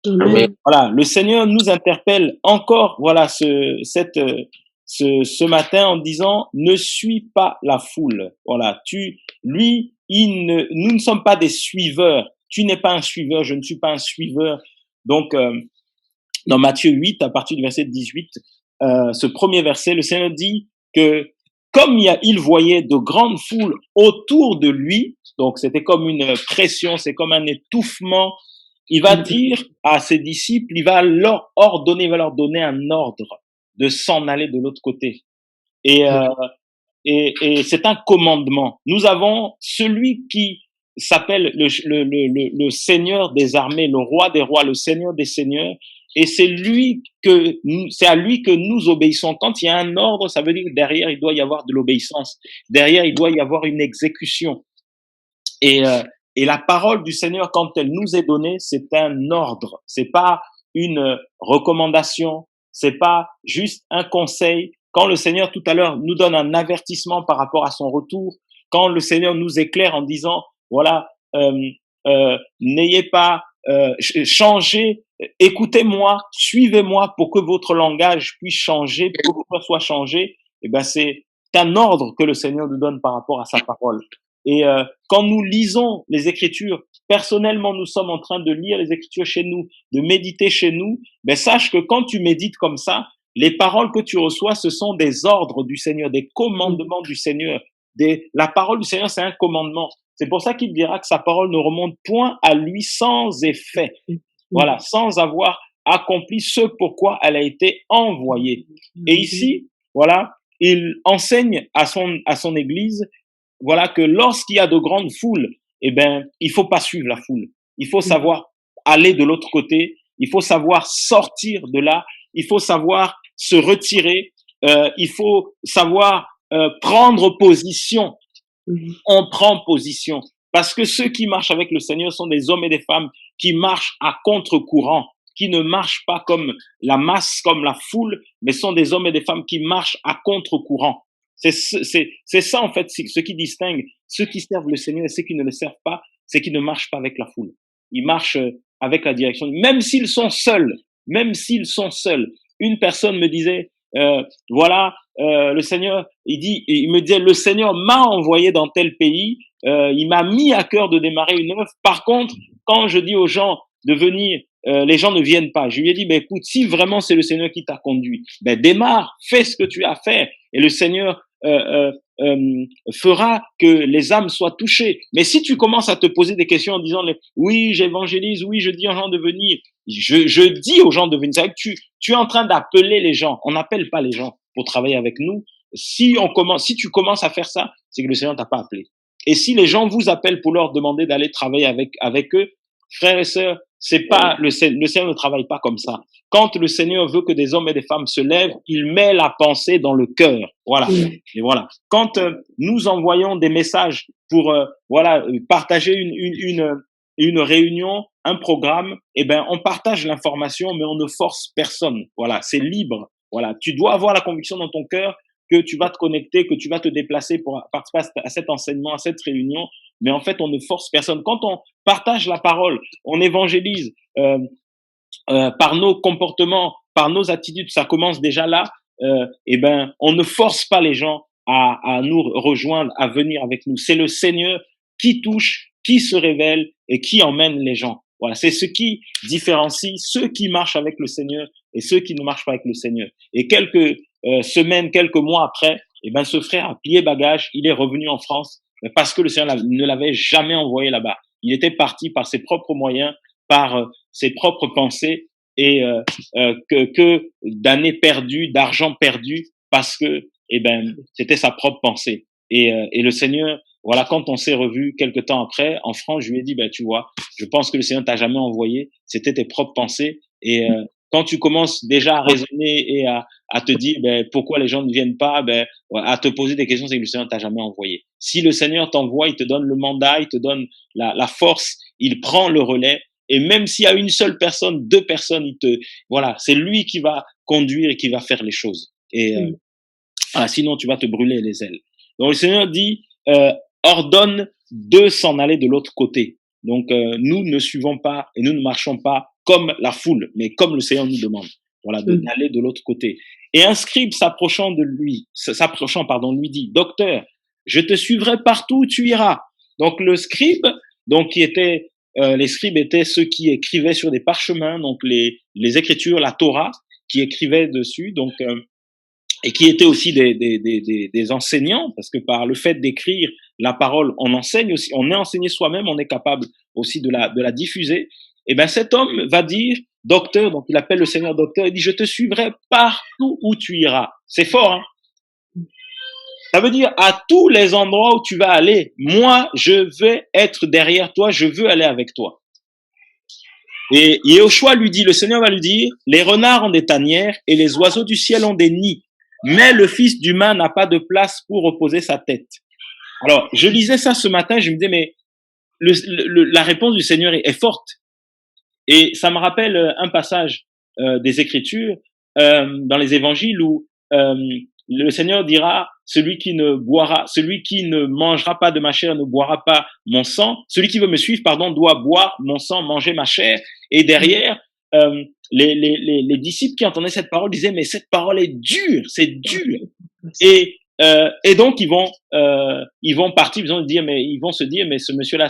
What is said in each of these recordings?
Amen. Voilà, le Seigneur nous interpelle encore, voilà, ce matin en disant, ne suis pas la foule. Voilà, nous ne sommes pas des suiveurs. Tu n'es pas un suiveur, je ne suis pas un suiveur. Donc, dans Matthieu 8, à partir du verset 18, ce premier verset, le Seigneur dit que comme il voyait de grandes foules autour de lui, donc c'était comme une pression, c'est comme un étouffement, il va dire à ses disciples, il va leur donner un ordre de s'en aller de l'autre côté. Et, et c'est un commandement. Nous avons celui qui s'appelle le Seigneur des armées, le roi des rois, le Seigneur des seigneurs, et c'est à lui que nous obéissons. Quand il y a un ordre, ça veut dire que derrière il doit y avoir de l'obéissance. Derrière il doit y avoir une exécution. Et, et la parole du Seigneur, quand elle nous est donnée, c'est un ordre. C'est pas une recommandation. C'est pas juste un conseil. Quand le Seigneur tout à l'heure nous donne un avertissement par rapport à son retour, quand le Seigneur nous éclaire en disant, voilà, n'ayez pas changez, écoutez-moi, suivez-moi pour que votre langage puisse changer, pour que votre cœur soit changé. Eh ben c'est un ordre que le Seigneur nous donne par rapport à sa parole. Et quand nous lisons les Écritures, personnellement, nous sommes en train de lire les Écritures chez nous, de méditer chez nous, ben sache que quand tu médites comme ça, les paroles que tu reçois, ce sont des ordres du Seigneur, des commandements du Seigneur. La parole du Seigneur, c'est un commandement. C'est pour ça qu'il dira que sa parole ne remonte point à lui sans effet. Voilà, sans avoir accompli ce pourquoi elle a été envoyée. Et ici, voilà, il enseigne à son église, voilà, que lorsqu'il y a de grandes foules, eh ben, il faut pas suivre la foule. Il faut savoir aller de l'autre côté. Il faut savoir sortir de là. Il faut savoir se retirer. Il faut savoir prendre position. On prend position. Parce que ceux qui marchent avec le Seigneur sont des hommes et des femmes qui marchent à contre-courant, qui ne marchent pas comme la masse, comme la foule, mais sont des hommes et des femmes qui marchent à contre-courant. C'est ça, en fait, ce qui distingue ceux qui servent le Seigneur et ceux qui ne le servent pas, c'est qu'ils ne marchent pas avec la foule. Ils marchent avec la direction. Même s'ils sont seuls, même s'ils sont seuls. Une personne me disait, voilà, le Seigneur, il me disait, le Seigneur m'a envoyé dans tel pays, il m'a mis à cœur de démarrer une œuvre. Par contre, quand je dis aux gens de venir, les gens ne viennent pas. Je lui ai dit, ben écoute, si vraiment c'est le Seigneur qui t'a conduit, ben démarre, fais ce que tu as à faire, et le Seigneur fera que les âmes soient touchées. Mais si tu commences à te poser des questions en disant, oui, j'évangélise, oui, je dis aux gens de venir, je dis aux gens de venir. C'est vrai que tu es en train d'appeler les gens. On n'appelle pas les gens pour travailler avec nous. Si tu commences à faire ça, c'est que le Seigneur t'a pas appelé. Et si les gens vous appellent pour leur demander d'aller travailler avec eux, frères et sœurs, c'est pas le Seigneur ne travaille pas comme ça. Quand le Seigneur veut que des hommes et des femmes se lèvent, il met la pensée dans le cœur. Voilà. Et voilà. Quand nous envoyons des messages pour voilà partager une réunion, un programme, eh ben on partage l'information, mais on ne force personne. Voilà, c'est libre. Voilà, tu dois avoir la conviction dans ton cœur que tu vas te connecter, que tu vas te déplacer pour participer à cet enseignement, à cette réunion. Mais en fait, on ne force personne. Quand on partage la parole, on évangélise par nos comportements, par nos attitudes, ça commence déjà là. Eh ben, on ne force pas les gens à nous rejoindre, à venir avec nous. C'est le Seigneur qui touche, qui se révèle et qui emmène les gens. Voilà, c'est ce qui différencie ceux qui marchent avec le Seigneur et ceux qui ne marchent pas avec le Seigneur. Et quelques semaines, quelques mois après, eh ben, ce frère a plié bagage, il est revenu en France parce que le Seigneur ne l'avait jamais envoyé là-bas. Il était parti par ses propres moyens, par ses propres pensées et que d'années perdues, d'argent perdu parce que eh ben c'était sa propre pensée. Et le Seigneur, voilà, quand on s'est revu quelque temps après en France, je lui ai dit, ben tu vois, je pense que le Seigneur t'a jamais envoyé, c'était tes propres pensées. Et quand tu commences déjà à raisonner et à te dire ben pourquoi les gens ne viennent pas, ben à te poser des questions, c'est que le Seigneur t'a jamais envoyé. Si le Seigneur t'envoie, il te donne le mandat, il te donne la force, il prend le relais. Et même s'il y a une seule personne, deux personnes, voilà, c'est lui qui va conduire et qui va faire les choses. Et sinon, tu vas te brûler les ailes. Donc le Seigneur dit, ordonne de s'en aller de l'autre côté. Donc nous ne suivons pas et nous ne marchons pas comme la foule, mais comme le Seigneur nous demande, voilà, d'aller de l'autre côté. Et un scribe s'approchant, lui dit, docteur, je te suivrai partout où tu iras. Donc le scribe, donc les scribes étaient ceux qui écrivaient sur des parchemins, donc les Écritures, la Torah, qui écrivaient dessus, donc et qui étaient aussi des enseignants, parce que par le fait d'écrire la parole, on enseigne aussi, on est enseigné soi-même, on est capable aussi de la diffuser. Et ben cet homme va dire, docteur, donc il appelle le Seigneur docteur, il dit, je te suivrai partout où tu iras. C'est fort, hein? Ça veut dire à tous les endroits où tu vas aller, moi, je vais être derrière toi, je veux aller avec toi. Et Yehoshua lui dit, le Seigneur va lui dire, les renards ont des tanières et les oiseaux du ciel ont des nids, mais le Fils d'humain n'a pas de place pour reposer sa tête. Alors, je lisais ça ce matin, je me disais, mais la réponse du Seigneur est forte. Et ça me rappelle un passage des Écritures dans les Évangiles où le Seigneur dira, celui qui ne mangera pas de ma chair ne boira pas mon sang. Celui qui veut me suivre, doit boire mon sang, manger ma chair. Et derrière, les disciples qui entendaient cette parole disaient, mais cette parole est dure, c'est dur. Et donc ils vont partir, ils vont se dire, mais ce monsieur-là,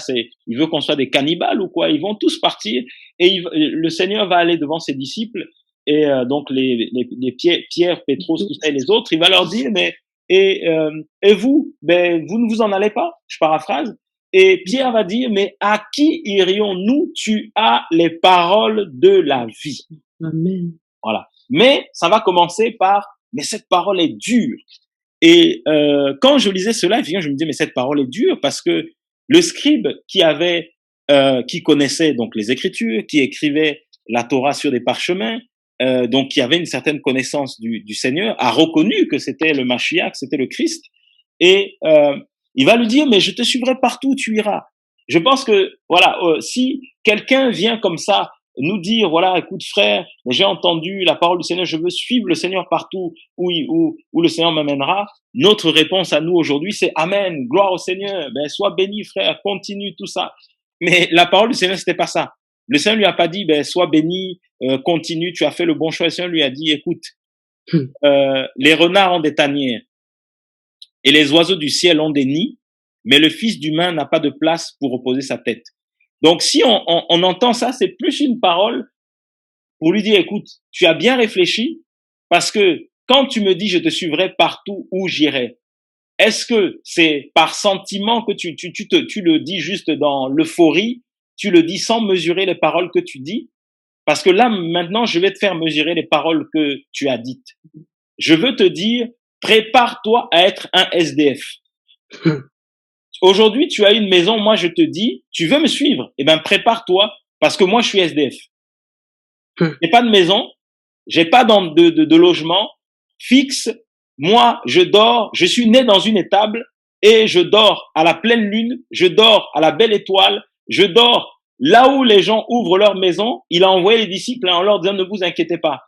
il veut qu'on soit des cannibales ou quoi? Ils vont tous partir et le Seigneur va aller devant ses disciples et donc les Pierre, Pétros, tout ça et les autres, il va leur dire, mais et vous, ben vous ne vous en allez pas? Je paraphrase. Et Pierre va dire, mais à qui irions-nous? Tu as les paroles de la vie. Amen. Voilà. Mais ça va commencer par, mais cette parole est dure. Et quand je lisais cela, je me disais, mais cette parole est dure parce que le scribe qui connaissait donc les Écritures, qui écrivait la Torah sur des parchemins, donc qui avait une certaine connaissance du Seigneur, a reconnu que c'était le Mashiach, c'était le Christ, et il va lui dire, mais je te suivrai partout où tu iras. Je pense que voilà, si quelqu'un vient comme ça nous dire, voilà, écoute frère, j'ai entendu la parole du Seigneur, je veux suivre le Seigneur partout où le Seigneur m'amènera. Notre réponse à nous aujourd'hui, c'est Amen, gloire au Seigneur, ben sois béni frère, continue tout ça. Mais la parole du Seigneur, c'était pas ça. Le Seigneur lui a pas dit, ben sois béni, continue, tu as fait le bon choix. Le Seigneur lui a dit, écoute, les renards ont des tanières et les oiseaux du ciel ont des nids, mais le Fils d'humain n'a pas de place pour reposer sa tête. Donc, si on entend ça, c'est plus une parole pour lui dire, écoute, tu as bien réfléchi, parce que quand tu me dis, je te suivrai partout où j'irai, est-ce que c'est par sentiment que tu le dis juste dans l'euphorie, tu le dis sans mesurer les paroles que tu dis? Parce que là, maintenant, je vais te faire mesurer les paroles que tu as dites. Je veux te dire, prépare-toi à être un SDF. Aujourd'hui, tu as une maison, moi je te dis, tu veux me suivre? Eh ben, prépare-toi, parce que moi je suis SDF. J'ai pas de maison, j'ai pas de logement fixe. Moi, je dors, je suis né dans une étable et je dors à la pleine lune, je dors à la belle étoile, je dors là où les gens ouvrent leur maison. Il a envoyé les disciples en leur disant, ne vous inquiétez pas.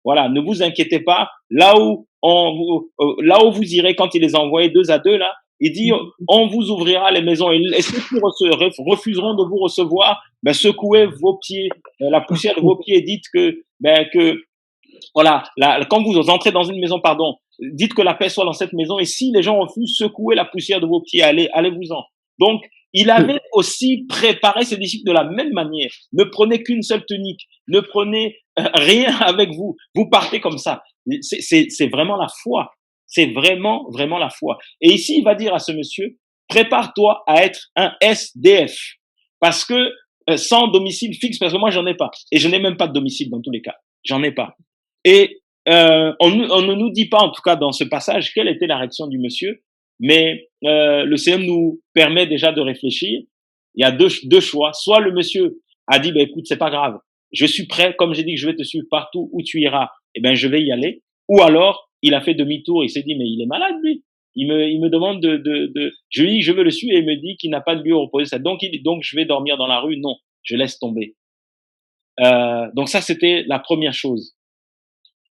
Voilà, ne vous inquiétez pas. Là où vous irez quand il les a envoyés 2 à 2 là, il dit, on vous ouvrira les maisons et ceux qui refuseront de vous recevoir, ben, secouez vos pieds, la poussière de vos pieds et dites que voilà, quand vous entrez dans une maison, dites que la paix soit dans cette maison et si les gens refusent, secouez la poussière de vos pieds, allez-vous-en. Donc, il avait aussi préparé ses disciples de la même manière. Ne prenez qu'une seule tunique, ne prenez rien avec vous, vous partez comme ça. C'est vraiment la foi. C'est vraiment, vraiment la foi. Et ici, il va dire à ce monsieur, prépare-toi à être un SDF. Parce que sans domicile fixe, parce que moi, j'en ai pas. Et je n'ai même pas de domicile dans tous les cas. J'en ai pas. Et on ne nous dit pas, en tout cas dans ce passage, quelle était la réaction du monsieur. Mais le Seigneur nous permet déjà de réfléchir. Il y a deux choix. Soit le monsieur a dit, ben écoute, c'est pas grave. Je suis prêt, comme j'ai dit que je vais te suivre partout où tu iras, eh ben je vais y aller. Ou alors, il a fait demi-tour, il s'est dit, mais il est malade, lui. Il me demande je lui dis que je veux le suivre et il me dit qu'il n'a pas de lieu où reposer ça. Donc je vais dormir dans la rue. Non, je laisse tomber. Donc ça, c'était la première chose.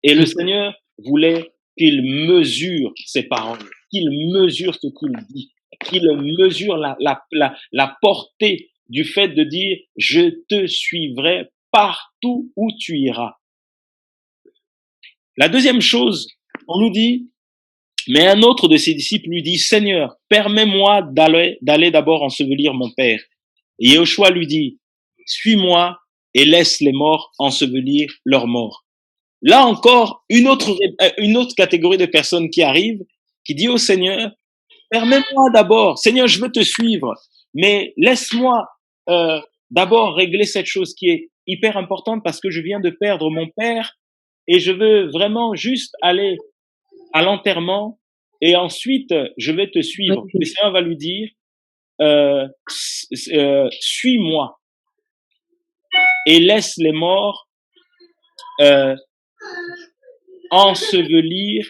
Et le Seigneur voulait qu'il mesure ses paroles, qu'il mesure ce qu'il dit, qu'il mesure la portée du fait de dire, je te suivrai partout où tu iras. La deuxième chose, on nous dit, mais un autre de ses disciples lui dit, Seigneur, permets-moi d'aller d'abord ensevelir mon père. Et Yehoshua lui dit, suis-moi et laisse les morts ensevelir leurs morts. Là encore, une autre catégorie de personnes qui arrive, qui dit au Seigneur, permets-moi d'abord, Seigneur, je veux te suivre, mais laisse-moi d'abord régler cette chose qui est hyper importante parce que je viens de perdre mon père et je veux vraiment juste aller à l'enterrement et ensuite je vais te suivre. Le Seigneur va lui dire, suis-moi et laisse les morts ensevelir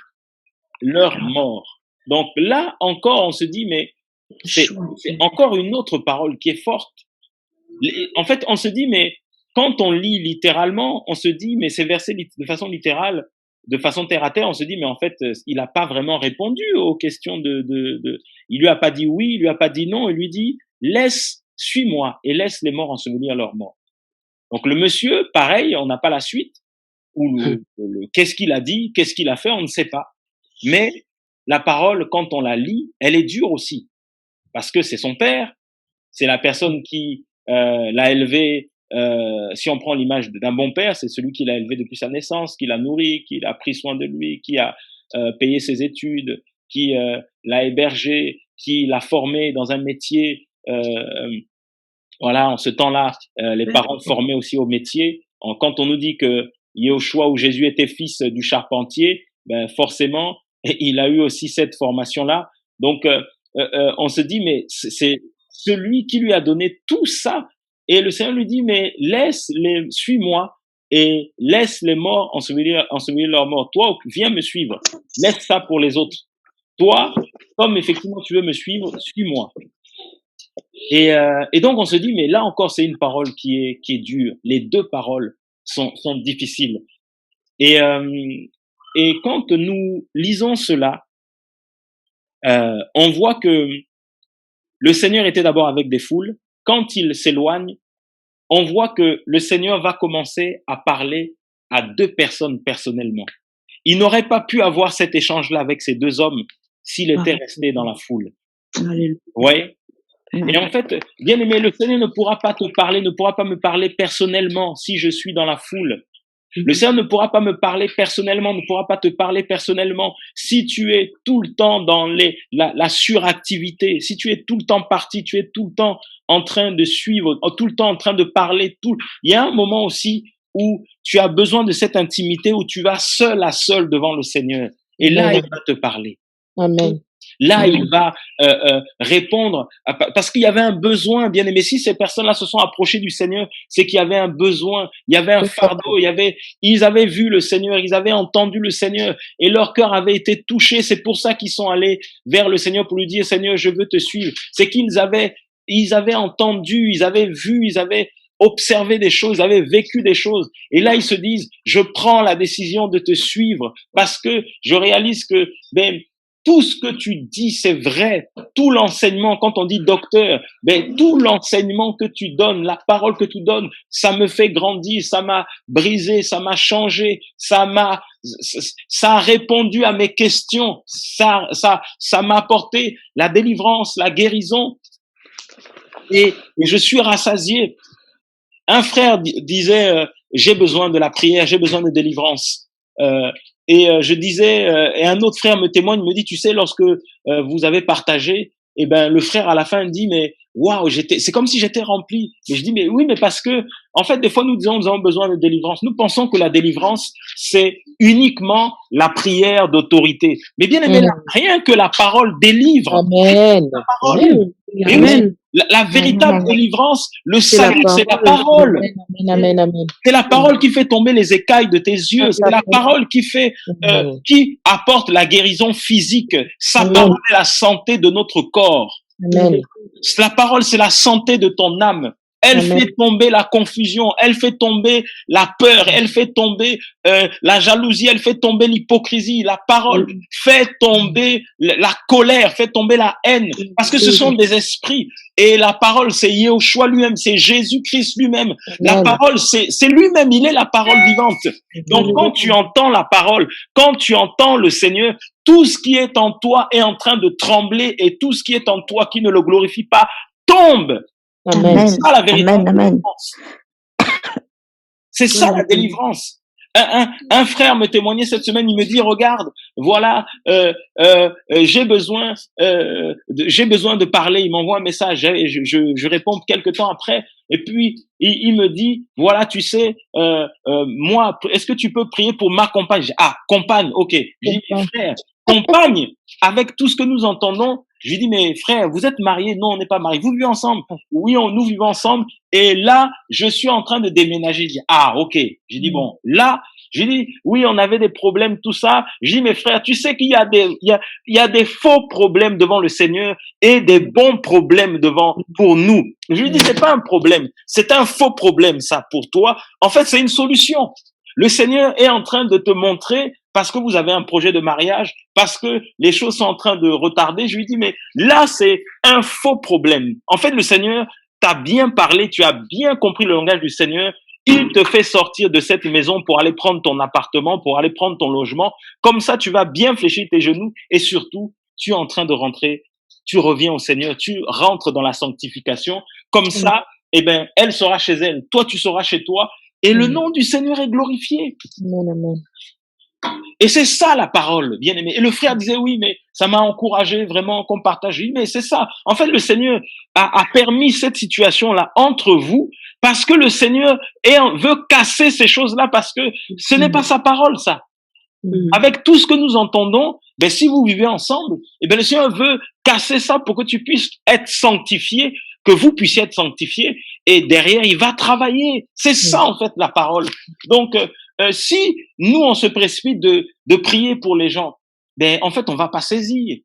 leurs morts. Donc là encore, on se dit, mais c'est encore une autre parole qui est forte. En fait, on se dit, mais quand on lit littéralement, on se dit, mais ces versets de façon littérale, de façon terre à terre, on se dit, mais en fait, il n'a pas vraiment répondu aux questions il lui a pas dit oui, il lui a pas dit non, il lui dit, suis-moi et laisse les morts ensevelir leurs morts. Donc le monsieur, pareil, on n'a pas la suite, ou qu'est-ce qu'il a dit, qu'est-ce qu'il a fait, on ne sait pas. Mais la parole, quand on la lit, elle est dure aussi, parce que c'est son père, c'est la personne qui l'a élevé. Si on prend l'image d'un bon père, c'est celui qui l'a élevé depuis sa naissance, qui l'a nourri, qui a pris soin de lui, qui a payé ses études, qui l'a hébergé, qui l'a formé dans un métier. Voilà, en ce temps-là, les parents formaient aussi au métier. Quand on nous dit que Yehoshua ou Jésus était fils du charpentier, ben forcément, il a eu aussi cette formation-là. Donc, on se dit, mais c'est celui qui lui a donné tout ça. Et le Seigneur lui dit, mais suis-moi et laisse les morts ensevelir leurs morts. Toi, viens me suivre. Laisse ça pour les autres. Toi, comme effectivement tu veux me suivre, suis-moi. Et donc on se dit, mais là encore, c'est une parole qui est dure. Les deux paroles sont difficiles. Et quand nous lisons cela, on voit que le Seigneur était d'abord avec des foules. Quand il s'éloigne, on voit que le Seigneur va commencer à parler à deux personnes personnellement. Il n'aurait pas pu avoir cet échange-là avec ces deux hommes s'il était resté dans la foule. Ouais. Et en fait, bien aimé, le Seigneur ne pourra pas te parler, ne pourra pas me parler personnellement si je suis dans la foule. Le Seigneur ne pourra pas me parler personnellement, ne pourra pas te parler personnellement si tu es tout le temps dans la suractivité, si tu es tout le temps parti, tu es tout le temps en train de suivre, tout le temps en train de parler. Il y a un moment aussi où tu as besoin de cette intimité, où tu vas seul à seul devant le Seigneur. Et là, il va te parler. Amen. Là, il va répondre, parce qu'il y avait un besoin, bien aimé. Si ces personnes-là se sont approchées du Seigneur, c'est qu'il y avait un besoin, il y avait un fardeau, ils avaient vu le Seigneur, ils avaient entendu le Seigneur, et leur cœur avait été touché. C'est pour ça qu'ils sont allés vers le Seigneur pour lui dire, Seigneur, je veux te suivre. C'est qu'ils avaient entendu, ils avaient vu, ils avaient observé des choses, ils avaient vécu des choses. Et là, ils se disent, je prends la décision de te suivre parce que je réalise que, tout ce que tu dis, c'est vrai. Tout l'enseignement, quand on dit docteur, tout l'enseignement que tu donnes, la parole que tu donnes, ça me fait grandir, ça m'a brisé, ça m'a changé, ça a répondu à mes questions, ça m'a apporté la délivrance, la guérison, et je suis rassasié. Un frère disait, j'ai besoin de la prière, j'ai besoin de délivrance. Je disais, et un autre frère me témoigne, me dit, tu sais, lorsque vous avez partagé, et le frère à la fin dit, mais waouh, c'est comme si j'étais rempli. Et je dis, mais oui, mais parce que, en fait, des fois, nous disons, nous avons besoin de délivrance. Nous pensons que la délivrance, c'est uniquement la prière d'autorité. Mais bien aimé, rien que la parole délivre. Amen. La parole. Amen. La véritable délivrance, le salut, c'est la parole. Amen. C'est la parole qui fait tomber les écailles de tes yeux. C'est la parole qui fait, qui apporte la guérison physique. Sa parole est la santé de notre corps. Amen. La parole, c'est la santé de ton âme. Elle Amen. fait tomber la confusion, elle fait tomber la peur, elle fait tomber la jalousie, elle fait tomber l'hypocrisie. La parole fait tomber la colère, fait tomber la haine, parce que ce sont des esprits. Et la parole, c'est Yeshua lui-même, c'est Jésus-Christ lui-même. La Amen. parole, c'est lui-même, il est la parole vivante. Donc quand tu entends la parole, quand tu entends le Seigneur, tout ce qui est en toi est en train de trembler et tout ce qui est en toi qui ne le glorifie pas tombe. Amen. C'est ça la véritable Amen. délivrance. C'est ça la délivrance. Un frère me témoignait cette semaine, il me dit, regarde, voilà, j'ai besoin de parler. Il m'envoie un message, je réponds quelques temps après, et puis il me dit, voilà, tu sais, moi, est-ce que tu peux prier pour ma compagne? Ah, compagne, ok. Je dis, mais frère, compagne, avec tout ce que nous entendons, je lui dis, mais frère, vous êtes mariés? Non, on n'est pas mariés. Vous vivez ensemble? Oui, nous vivons ensemble. Et là, je suis en train de déménager. Je dis, ah, ok. J'ai dit, bon, là, j'ai dit, oui, on avait des problèmes, tout ça. J'ai dit, mais frère, tu sais qu'il y a des faux problèmes devant le Seigneur et des bons problèmes pour nous. Je lui dis, c'est pas un problème. C'est un faux problème, ça, pour toi. En fait, c'est une solution. Le Seigneur est en train de te montrer, parce que vous avez un projet de mariage, parce que les choses sont en train de retarder. Je lui dis, mais là, c'est un faux problème. En fait, le Seigneur t'a bien parlé, tu as bien compris le langage du Seigneur. Il te fait sortir de cette maison pour aller prendre ton appartement, pour aller prendre ton logement. Comme ça, tu vas bien fléchir tes genoux et surtout, tu es en train de rentrer, tu reviens au Seigneur, tu rentres dans la sanctification. Comme ça, eh ben, elle sera chez elle, toi, tu seras chez toi et le nom du Seigneur est glorifié. Amen. Et c'est ça la parole, bien aimé. Et le frère disait, oui, mais ça m'a encouragé vraiment qu'on partage. Mais c'est ça. En fait, le Seigneur a permis cette situation-là entre vous parce que le Seigneur veut casser ces choses-là parce que ce n'est pas sa parole, ça. Avec tout ce que nous entendons, ben, si vous vivez ensemble, eh ben, le Seigneur veut casser ça pour que tu puisses être sanctifié, que vous puissiez être sanctifié. Et derrière, il va travailler. C'est ça, en fait, la parole. Donc, si nous, on se précipite de prier pour les gens, ben, en fait, on va pas saisir.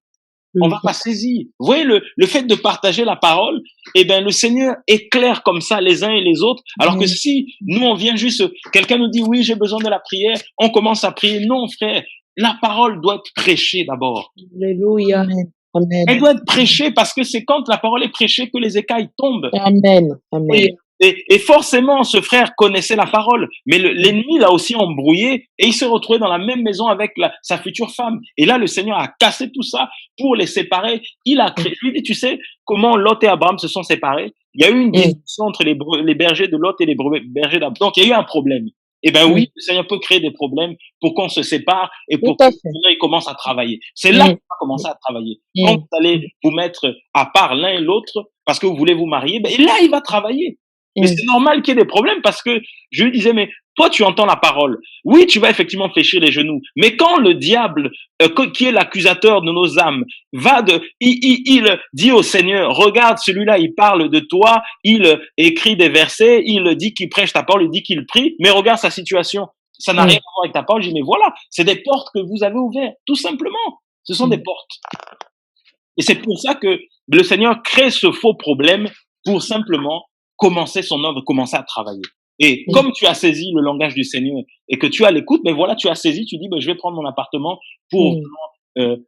On va pas saisir. Vous voyez, le fait de partager la parole, eh ben, le Seigneur éclaire comme ça les uns et les autres. Alors que si nous, on vient juste, quelqu'un nous dit, oui, j'ai besoin de la prière, on commence à prier. Non, frère, la parole doit être prêchée d'abord. Alléluia. Amen. Elle doit être prêchée parce que c'est quand la parole est prêchée que les écailles tombent. Amen. Amen. Et forcément, ce frère connaissait la parole, mais l'ennemi l'a aussi embrouillé et il s'est retrouvé dans la même maison avec sa future femme. Et là, le Seigneur a cassé tout ça pour les séparer. Il a créé. Je lui dis, tu sais comment Lot et Abraham se sont séparés? Il y a eu une discussion entre les bergers de Lot et les bergers d'Abraham. Donc, il y a eu un problème. Eh ben oui, le Seigneur peut créer des problèmes pour qu'on se sépare et pour que le Seigneur commence à travailler. C'est là qu'il va commencer à travailler. Quand vous allez vous mettre à part l'un et l'autre parce que vous voulez vous marier, ben là, il va travailler. Mais c'est normal qu'il y ait des problèmes parce que je lui disais, mais toi, tu entends la parole. Oui, tu vas effectivement fléchir les genoux. Mais quand le diable, qui est l'accusateur de nos âmes, il dit au Seigneur, regarde, celui-là, il parle de toi, il écrit des versets, il dit qu'il prêche ta parole, il dit qu'il prie, mais regarde sa situation. Ça n'a rien à voir avec ta parole. Je dis, mais voilà, c'est des portes que vous avez ouvertes, tout simplement. Ce sont des portes. Et c'est pour ça que le Seigneur crée ce faux problème pour simplement commencer son œuvre, commencer à travailler. Et comme tu as saisi le langage du Seigneur et que tu as l'écoute, ben voilà, tu as saisi, tu dis, ben je vais prendre mon appartement pour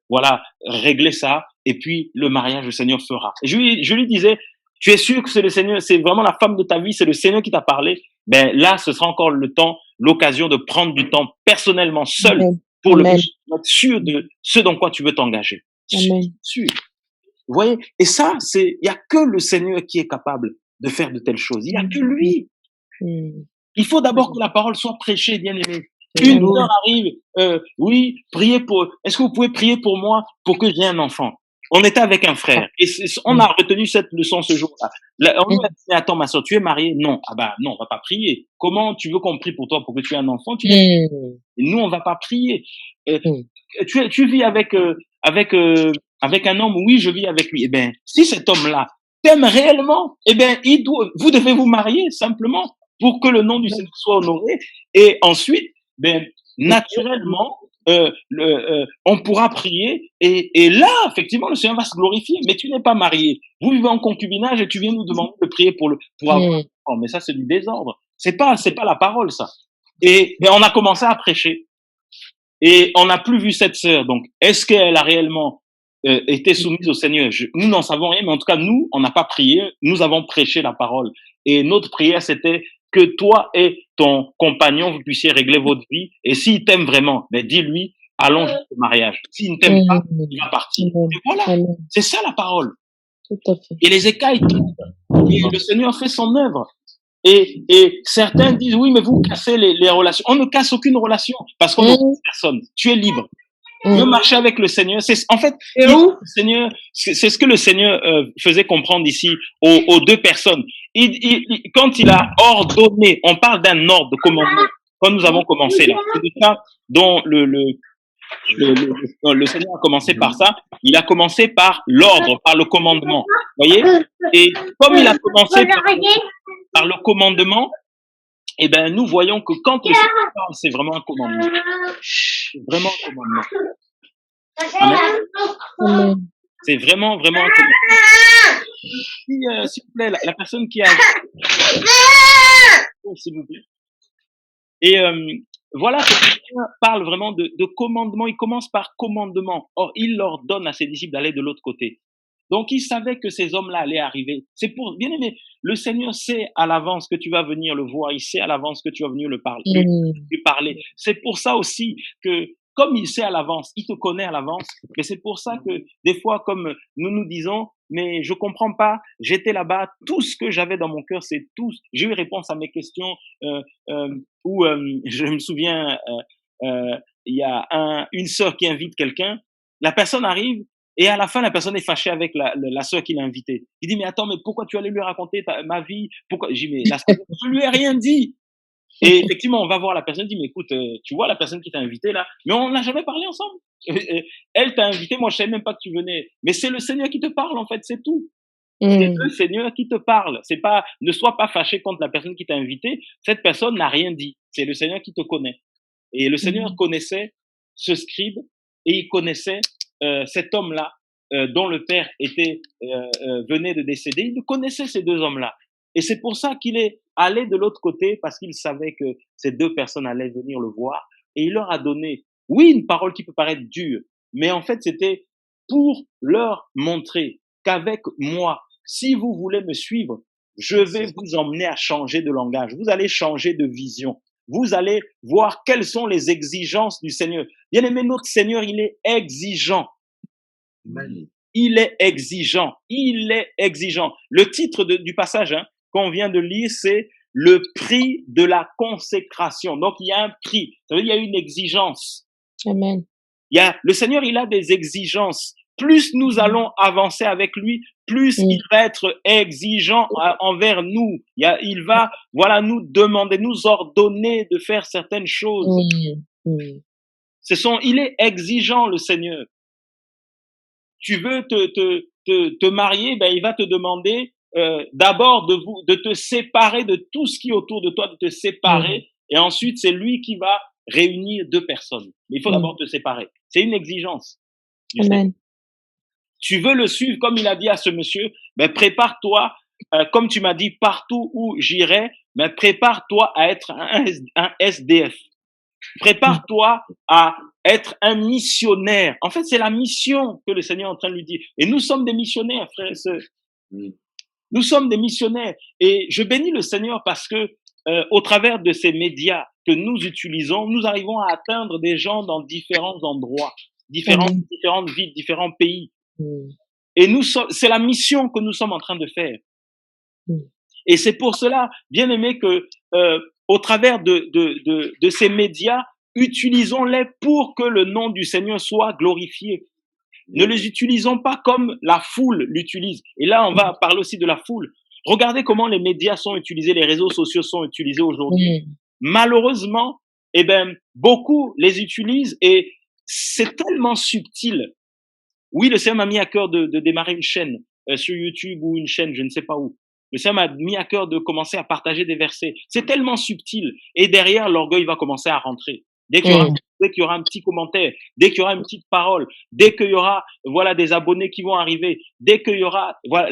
voilà, régler ça, et puis le mariage, le Seigneur fera. Et je lui disais, tu es sûr que c'est le Seigneur, c'est vraiment la femme de ta vie, c'est le Seigneur qui t'a parlé? Ben là, ce sera encore l'occasion de prendre du temps personnellement seul pour être sûr de ce dans quoi tu veux t'engager. Sûr. Vous voyez? Et ça, il y a que le Seigneur qui est capable de faire de telles choses. Il n'y a que lui. Il faut d'abord que la parole soit prêchée, bien aimé. Une heure arrive, oui, est-ce que vous pouvez prier pour moi pour que j'ai un enfant? On était avec un frère et on a retenu cette leçon ce jour-là. On lui a dit, attends, ma soeur, tu es mariée? Non. Ah bah non, on va pas prier. Comment tu veux qu'on prie pour toi pour que tu aies un enfant? Nous, on va pas prier. Tu vis avec un homme? Oui, je vis avec lui. Eh ben, si cet homme-là t'aime réellement, eh ben, vous devez vous marier simplement pour que le nom du Seigneur soit honoré. Et ensuite, ben, naturellement, on pourra prier et là, effectivement, le Seigneur va se glorifier. Mais tu n'es pas marié. Vous vivez en concubinage et tu viens nous demander de prier pour avoir un Mm. enfant. Mais ça, c'est du désordre. C'est pas la parole, ça. Et on a commencé à prêcher. Et on n'a plus vu cette sœur. Donc, est-ce qu'elle a réellement été soumise au Seigneur? Nous n'en savons rien, mais en tout cas, nous, on n'a pas prié. Nous avons prêché la parole. Et notre prière, c'était que toi et ton compagnon, vous puissiez régler votre vie. Et s'il t'aime vraiment, ben dis-lui, allons jusqu'au mariage. S'il ne t'aime pas, il va partir. Amen. Et voilà, Amen. c'est ça la parole. Tout à fait. Et les écailles tombent. Et le Seigneur fait son œuvre. Et certains disent, oui, mais vous cassez les relations. On ne casse aucune relation parce qu'on n'oppose personne. Tu es libre. Tu veux marcher avec le Seigneur. En fait, le Seigneur, c'est ce que le Seigneur faisait comprendre ici aux deux personnes. Quand il a ordonné, on parle d'un ordre de commandement. Quand nous avons commencé là, c'est de ça dont le Seigneur a commencé par ça. Il a commencé par l'ordre, par le commandement. Voyez? Et comme il a commencé par le commandement, eh ben, nous voyons que quand le Seigneur parle, c'est vraiment un commandement. C'est vraiment un commandement. Amen. C'est vraiment, vraiment un commandement. S'il vous plaît, la personne qui a... S'il vous plaît. Et voilà, le Seigneur parle vraiment de commandement. Il commence par commandement. Or, il leur donne à ses disciples d'aller de l'autre côté. Donc, il savait que ces hommes-là allaient arriver. C'est pour, bien aimé, le Seigneur sait à l'avance que tu vas venir le voir. Il sait à l'avance que tu vas venir lui parler. C'est pour ça aussi que, comme il sait à l'avance, il te connaît à l'avance. Mais c'est pour ça que, des fois, comme nous nous disons, mais je comprends pas, j'étais là-bas, tout ce que j'avais dans mon cœur, c'est tout. J'ai eu réponse à mes questions, je me souviens, il y a une sœur qui invite quelqu'un, la personne arrive, et à la fin, la personne est fâchée avec la sœur qui l'a invitée. Il dit, mais attends, mais pourquoi tu allais lui raconter ma vie? Pourquoi? J'ai dit, mais la sœur, je lui ai rien dit. Et effectivement, on va voir la personne, dit, mais écoute, tu vois la personne qui t'a invité là, mais on n'a jamais parlé ensemble. Elle t'a invité, moi je savais même pas que tu venais. Mais c'est le Seigneur qui te parle en fait, c'est tout. C'est le Seigneur qui te parle. C'est pas, ne sois pas fâché contre la personne qui t'a invité. Cette personne n'a rien dit. C'est le Seigneur qui te connaît. Et le Seigneur connaissait ce scribe et il connaissait cet homme-là dont le père venait de décéder. Il connaissait ces deux hommes-là. Et c'est pour ça qu'il est allé de l'autre côté parce qu'il savait que ces deux personnes allaient venir le voir. Et il leur a donné, oui, une parole qui peut paraître dure, mais en fait, c'était pour leur montrer qu'avec moi, si vous voulez me suivre, je vais vous emmener à changer de langage. Vous allez changer de vision. Vous allez voir quelles sont les exigences du Seigneur. Bien aimé, notre Seigneur, il est exigeant. Il est exigeant. Il est exigeant. Le titre du passage qu'on vient de lire, c'est le prix de la consécration. Donc, il y a un prix. Ça veut dire qu'il y a une exigence. Amen. Le Seigneur, il a des exigences. Plus nous allons avancer avec lui, plus il va être exigeant envers nous. Il va, nous demander, nous ordonner de faire certaines choses. Il est exigeant, le Seigneur. Tu veux te marier, ben il va te demander d'abord de te séparer de tout ce qui est autour de toi, de te séparer, et ensuite c'est lui qui va réunir deux personnes. Mais il faut d'abord te séparer. C'est une exigence. Amen. Tu veux le suivre, comme il a dit à ce monsieur, ben prépare-toi, comme tu m'as dit, partout où j'irai, ben prépare-toi à être un SDF. Prépare-toi à être un missionnaire. En fait, c'est la mission que le Seigneur est en train de lui dire. Et nous sommes des missionnaires, frères et sœurs. Nous sommes des missionnaires. Et je bénis le Seigneur parce que au travers de ces médias que nous utilisons, nous arrivons à atteindre des gens dans différents endroits, différentes villes, différents pays. Et c'est la mission que nous sommes en train de faire. Et c'est pour cela, bien aimé, que au travers de ces médias, utilisons-les pour que le nom du Seigneur soit glorifié. Ne les utilisons pas comme la foule l'utilise. Et là, on va parler aussi de la foule. Regardez comment les médias sont utilisés, les réseaux sociaux sont utilisés aujourd'hui. Malheureusement, beaucoup les utilisent et c'est tellement subtil. Oui, le Seigneur m'a mis à cœur de démarrer une chaîne sur YouTube ou une chaîne, je ne sais pas où. Le Seigneur m'a mis à cœur de commencer à partager des versets. C'est tellement subtil. Et derrière, l'orgueil va commencer à rentrer. Dès qu'il y aura dès qu'il y aura un petit commentaire, dès qu'il y aura une petite parole, dès qu'il y aura, voilà, des abonnés qui vont arriver, dès qu'il y aura, voilà,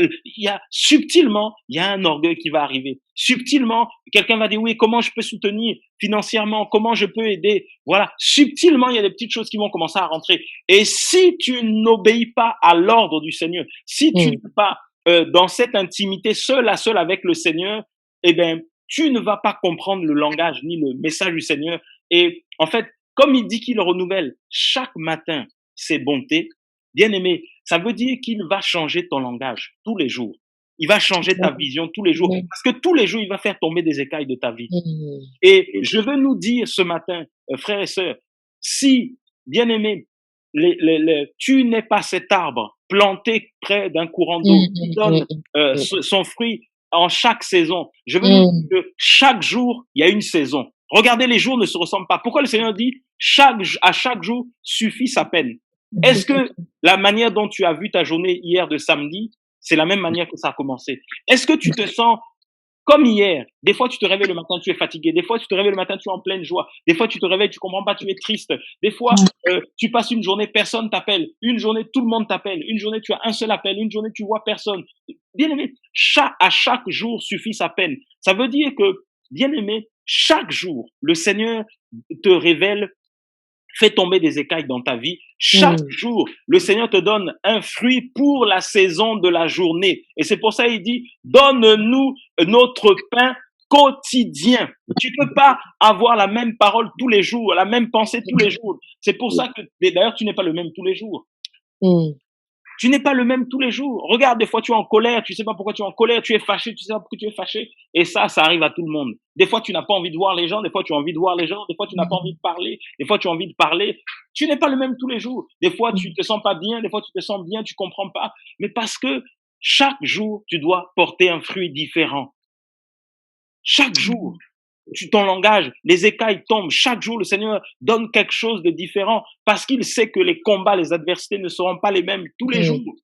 subtilement, il y a un orgueil qui va arriver. Subtilement, quelqu'un va dire, oui, comment je peux soutenir financièrement, comment je peux aider. Voilà, subtilement, il y a des petites choses qui vont commencer à rentrer. Et si tu n'obéis pas à l'ordre du Seigneur, si tu n'es pas dans cette intimité seul à seul avec le Seigneur, eh ben, tu ne vas pas comprendre le langage ni le message du Seigneur. Et en fait, comme il dit qu'il renouvelle chaque matin ses bontés, bien aimé, ça veut dire qu'il va changer ton langage tous les jours. Il va changer ta vision tous les jours. Parce que tous les jours, il va faire tomber des écailles de ta vie. Et je veux nous dire ce matin, frères et sœurs, si, bien aimé, tu n'es pas cet arbre planté près d'un courant d'eau qui donne son fruit en chaque saison. Je veux nous dire que chaque jour, il y a une saison. Regardez, les jours ne se ressemblent pas. Pourquoi le Seigneur dit à chaque jour suffit sa peine? Est-ce que la manière dont tu as vu ta journée hier de samedi, c'est la même manière que ça a commencé? Est-ce que tu te sens comme hier? Des fois, tu te réveilles le matin, tu es fatigué. Des fois, tu te réveilles le matin, tu es en pleine joie. Des fois, tu te réveilles, tu comprends pas, tu es triste. Des fois, tu passes une journée, personne t'appelle. Une journée, tout le monde t'appelle. Une journée, tu as un seul appel. Une journée, tu vois personne. Bien aimé, à chaque jour suffit sa peine. Ça veut dire que, bien aimé, chaque jour, le Seigneur te révèle, fait tomber des écailles dans ta vie. Chaque jour, le Seigneur te donne un fruit pour la saison de la journée. Et c'est pour ça qu'il dit, donne-nous notre pain quotidien. Tu peux pas avoir la même parole tous les jours, la même pensée tous les jours. C'est pour ça que, d'ailleurs, tu n'es pas le même tous les jours. Tu n'es pas le même tous les jours. Regarde, des fois, tu es en colère, tu sais pas pourquoi tu es en colère, tu es fâché, tu sais pas pourquoi tu es fâché. Et ça arrive à tout le monde. Des fois, tu n'as pas envie de voir les gens, des fois, tu as envie de voir les gens, des fois, tu n'as pas envie de parler, des fois, tu as envie de parler. Tu n'es pas le même tous les jours. Des fois, tu te sens pas bien, des fois, tu te sens bien, tu comprends pas. Mais parce que chaque jour, tu dois porter un fruit différent. Chaque jour. Ton langage, les écailles tombent. Chaque jour, le Seigneur donne quelque chose de différent parce qu'il sait que les combats, les adversités ne seront pas les mêmes tous les jours.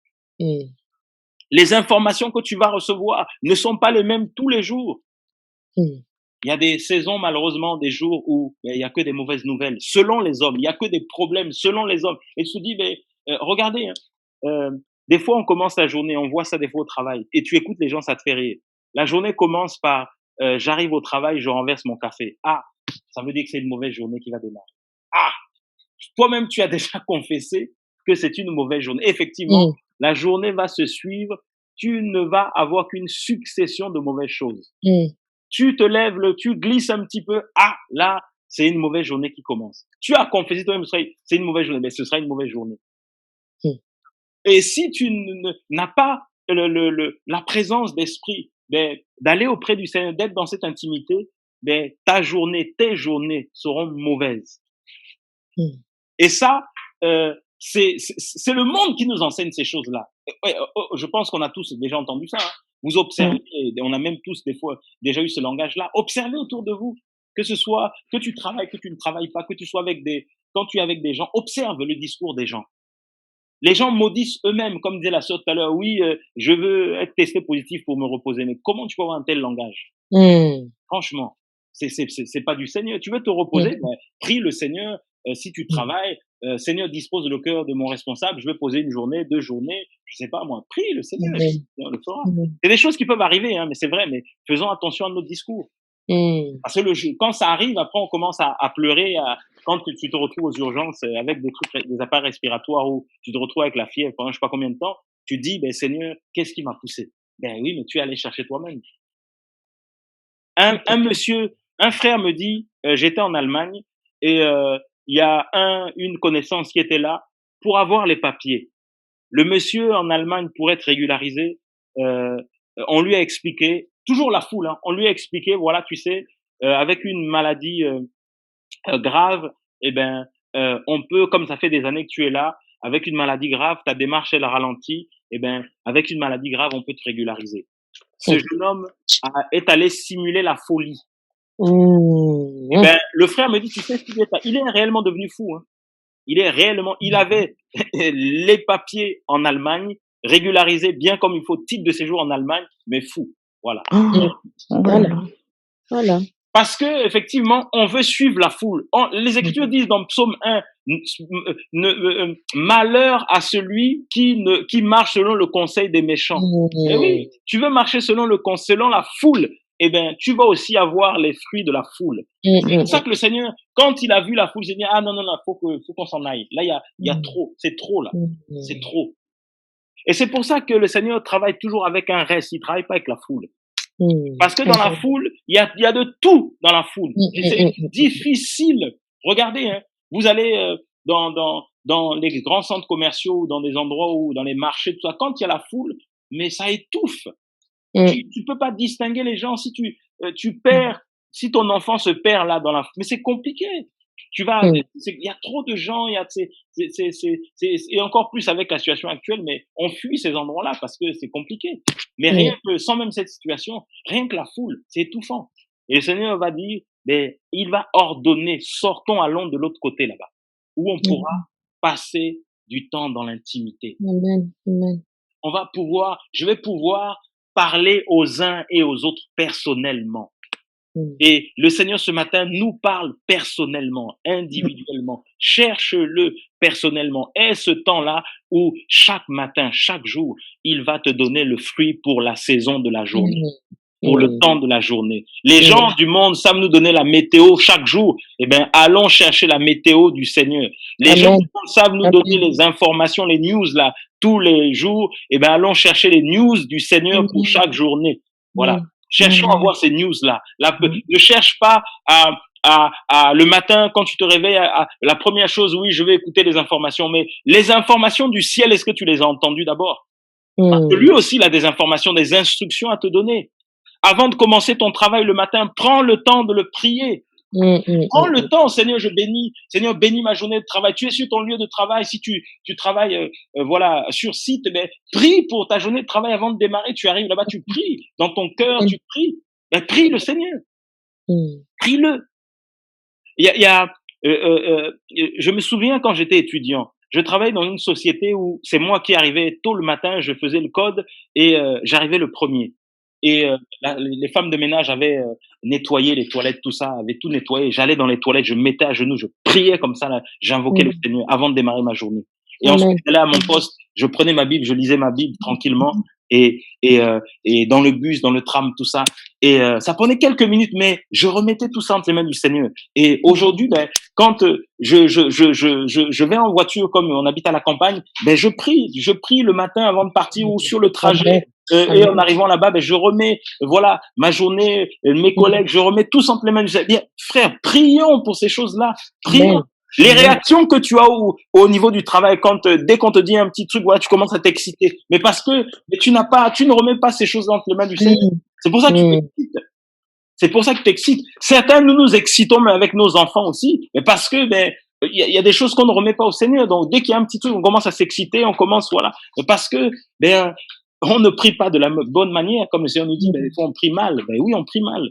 Les informations que tu vas recevoir ne sont pas les mêmes tous les jours. Il y a des saisons, malheureusement, des jours où il y a que des mauvaises nouvelles. Selon les hommes, il y a que des problèmes selon les hommes. Et tu te dis, regardez, des fois, on commence la journée, on voit ça des fois au travail, et tu écoutes les gens, ça te fait rire. La journée commence par j'arrive au travail, je renverse mon café. Ah, ça veut dire que c'est une mauvaise journée qui va démarrer. Ah, toi-même, tu as déjà confessé que c'est une mauvaise journée. Effectivement, la journée va se suivre. Tu ne vas avoir qu'une succession de mauvaises choses. Tu te lèves, tu glisses un petit peu. Ah, là, c'est une mauvaise journée qui commence. Tu as confessé toi-même, c'est une mauvaise journée. Mais ce sera une mauvaise journée. Et si tu n'as pas la présence d'esprit, d'aller auprès du Seigneur, d'être dans cette intimité, tes journées seront mauvaises. Et ça, c'est le monde qui nous enseigne ces choses-là. Je pense qu'on a tous déjà entendu ça. Hein. Vous observez, on a même tous des fois déjà eu ce langage-là. Observez autour de vous, que ce soit que tu travailles, que tu ne travailles pas, que tu sois quand tu es avec des gens, observe le discours des gens. Les gens maudissent eux-mêmes, comme disait la sœur tout à l'heure. Oui, je veux être testé positif pour me reposer. Mais comment tu peux avoir un tel langage? Franchement, c'est pas du Seigneur. Tu veux te reposer? Prie le Seigneur. Si tu travailles, Seigneur, dispose le cœur de mon responsable. Je vais poser une journée, 2 journées. Je sais pas moi. Prie le Seigneur. Le Seigneur le fera. C'est des choses qui peuvent arriver, hein, mais c'est vrai. Mais faisons attention à notre discours. Parce que quand ça arrive, après on commence à pleurer. Quand tu te retrouves aux urgences avec des appareils respiratoires ou tu te retrouves avec la fièvre pendant je sais pas combien de temps, tu te dis, Seigneur, qu'est-ce qui m'a poussé? Oui, mais tu es allé chercher toi-même. Un frère me dit, j'étais en Allemagne et il y a une connaissance qui était là pour avoir les papiers. Le monsieur en Allemagne, pour être régularisé, on lui a expliqué, toujours la foule, hein, on lui a expliqué, voilà, tu sais, avec une maladie grave, on peut, comme ça fait des années que tu es là, avec une maladie grave, ta démarche elle a ralenti, avec une maladie grave, on peut te régulariser. Ce jeune homme est allé simuler la folie. Le frère me dit, tu sais ce qu'il est, il est réellement devenu fou. Hein. Il avait les papiers en Allemagne, régularisé bien comme il faut, titre de séjour en Allemagne, mais fou. Voilà. Voilà. Parce que effectivement, on veut suivre la foule. Les Écritures disent dans Psaume 1, malheur à celui qui marche selon le conseil des méchants. Eh oui, tu veux marcher selon la foule, eh ben, tu vas aussi avoir les fruits de la foule. C'est pour ça que le Seigneur, quand il a vu la foule, il s'est dit, ah non, faut qu'on s'en aille. Là, il y a trop, c'est trop là, c'est trop. Et c'est pour ça que le Seigneur travaille toujours avec un reste, il travaille pas avec la foule. Parce que dans la foule, il y a de tout dans la foule. Et c'est difficile. Regardez, hein, vous allez dans les grands centres commerciaux, ou dans des endroits où, dans les marchés, tout ça, quand il y a la foule, mais ça étouffe. Tu peux pas distinguer les gens si tu perds, si ton enfant se perd là dans la foule. Mais c'est compliqué. Il y a trop de gens, et encore plus avec la situation actuelle, mais on fuit ces endroits-là parce que c'est compliqué. Mais rien que, sans même cette situation, rien que la foule, c'est étouffant. Et le Seigneur va dire, mais il va ordonner, sortons, allons de l'autre côté là-bas, où on pourra passer du temps dans l'intimité. Amen. Amen. Je vais pouvoir parler aux uns et aux autres personnellement. Et le Seigneur ce matin nous parle personnellement, individuellement. Cherche-le personnellement. Et ce temps-là où chaque matin, chaque jour, il va te donner le fruit pour la saison de la journée, pour le temps de la journée. Les gens du monde savent nous donner la météo chaque jour. Eh bien, allons chercher la météo du Seigneur. Les gens du monde savent nous donner les informations, les news là, tous les jours. Eh bien, allons chercher les news du Seigneur pour chaque journée. Voilà. Cherchons à voir ces news-là. Ne cherche pas le matin, quand tu te réveilles, la première chose, oui, je vais écouter les informations, mais les informations du ciel, est-ce que tu les as entendues d'abord? Parce que lui aussi, il a des informations, des instructions à te donner. Avant de commencer ton travail le matin, prends le temps de le prier. Prends le temps, Seigneur, Seigneur, bénis ma journée de travail. Tu es sur ton lieu de travail. Si tu travailles, voilà, sur site, mais prie pour ta journée de travail avant de démarrer. Tu arrives là-bas, tu pries. Dans ton cœur, tu pries. Ben, prie le Seigneur. Prie-le. Je me souviens quand j'étais étudiant, je travaillais dans une société où c'est moi qui arrivais tôt le matin, je faisais le code et j'arrivais le premier. Et les femmes de ménage avaient nettoyé les toilettes, tout ça, avaient tout nettoyé. J'allais dans les toilettes, je me mettais à genoux, je priais comme ça, là, j'invoquais le Seigneur avant de démarrer ma journée. Et ensuite, j'allais à mon poste, je prenais ma Bible, je lisais ma Bible tranquillement, et dans le bus, dans le tram, tout ça. Et ça prenait quelques minutes, mais je remettais tout ça entre les mains du Seigneur. Et aujourd'hui, ben, quand je vais en voiture, comme on habite à la campagne, ben je prie le matin avant de partir ou sur le trajet. Et en arrivant là-bas, ben je remets, voilà, ma journée, mes collègues, je remets tous entre les mains du Seigneur. Bien, frère, prions pour ces choses-là. Prions. Les réactions que tu as au niveau du travail, dès qu'on te dit un petit truc, voilà, tu commences à t'exciter. Mais parce que tu ne remets pas ces choses entre les mains du Seigneur. C'est pour ça que tu t'excites. C'est pour ça que tu t'excites. Certains, nous excitons, mais avec nos enfants aussi. Mais parce que, ben, il y a des choses qu'on ne remet pas au Seigneur. Donc, dès qu'il y a un petit truc, on commence à s'exciter, on commence, voilà. Mais parce que, ben, on ne prie pas de la bonne manière, comme le Seigneur nous dit, ben, des fois on prie mal. Ben oui, on prie mal.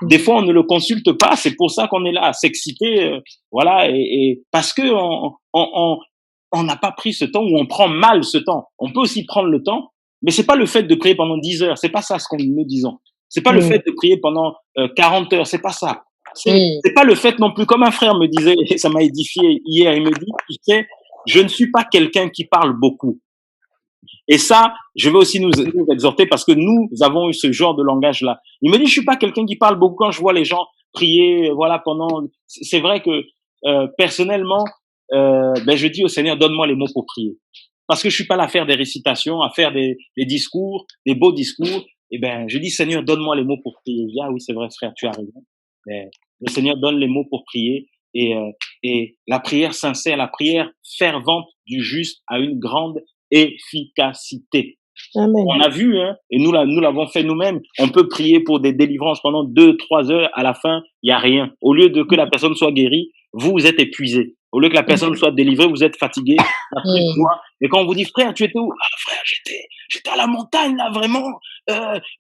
Des fois, on ne le consulte pas. C'est pour ça qu'on est là à s'exciter, voilà. Et parce que on n'a pas pris ce temps, ou on prend mal ce temps. On peut aussi prendre le temps, mais c'est pas le fait de prier pendant 10 heures. C'est pas ça ce qu'on nous disons. C'est pas le fait de prier pendant 40 heures. C'est pas ça. C'est pas le fait non plus. Comme un frère me disait, et ça m'a édifié hier, il me dit, tu sais, je ne suis pas quelqu'un qui parle beaucoup. Et ça, je vais aussi nous exhorter parce que nous avons eu ce genre de langage-là. Il me dit, je suis pas quelqu'un qui parle beaucoup quand je vois les gens prier, voilà, pendant. C'est vrai que personnellement, ben je dis au Seigneur, donne-moi les mots pour prier, parce que je suis pas là à faire des récitations, à faire des discours, des beaux discours. Et ben, je dis, Seigneur, donne-moi les mots pour prier. Je dis, ah oui, c'est vrai, frère, tu as raison. Mais le Seigneur donne les mots pour prier. Et la prière sincère, la prière fervente du juste a une grande efficacité. Amen. On a vu, hein, et nous l'avons fait nous-mêmes. On peut prier pour des délivrances pendant 2-3 heures. À la fin, il y a rien. Au lieu de que la personne soit guérie, vous êtes épuisé. Au lieu que la personne soit délivrée, vous êtes fatigué. Et quand on vous dit, frère, tu étais où? Ah, frère, j'étais à la montagne, là, vraiment.